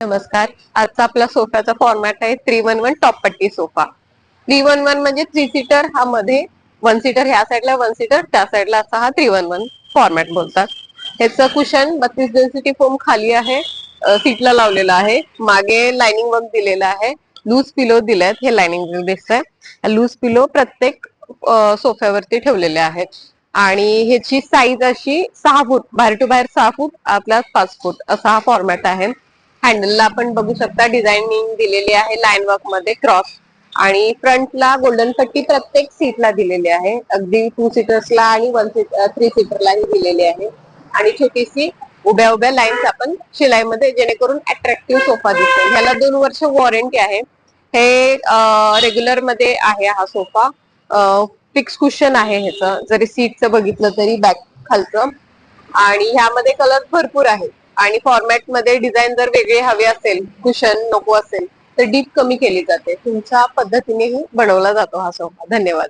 नमस्कार. आजचा आपला सोफ्याचा फॉर्मॅट आहे 311 टॉप पट्टी सोफा. 311 म्हणजे 3 सीटर, हा मध्ये 1 सीटर, ह्या साईडला 1 सीटर, त्या साईडला असा हा 311 फॉर्मॅट बोलतात. ह्याचं कुशन 32 डेन्सिटी फोम खाली आहे, सीटला लावलेला आहे. मागे लाइनिंग वर्क दिलेला आहे. लूज पिलो दिलेत, हे लाइनिंग दिसत आहे. लूज पिलो प्रत्येक सोफ्यावरती ठेवलेले आहेत. आणि ह्याची साईज अशी 6 फूट, बाहेर टू बाहेर 6 फूट, आपला 5 फूट असा हा फॉर्मॅट आहे. हँडलला आपण बघू शकता डिझायनिंग दिलेली आहे लाईन वर्क मध्ये क्रॉस, आणि फ्रंटला गोल्डन पट्टी प्रत्येक सीटला दिलेली आहे. अगदी 2 सीटर्सला आणि 3 सीटरलाही दिलेली आहे. आणि छोटीशी उभ्या उभ्या लाईन्स आपण शिलाईमध्ये, जेणेकरून अट्रॅक्टिव्ह सोफा दिसेल. ह्याला 2 वर्ष वॉरंटी आहे. हे रेग्युलर मध्ये आहे हा सोफा. फिक्स कुशन आहे ह्याचं, जरी सीटचं बघितलं तरी बॅक खालचं. आणि ह्यामध्ये कलर भरपूर आहेत. आणि फॉर्मॅट मध्ये डिझाईन जर वेगळे हवे असेल, कुशन नको असेल, तर डीप कमी केली जाते. तुमच्या पद्धतीनेही बनवला जातो हा सोफा. धन्यवाद.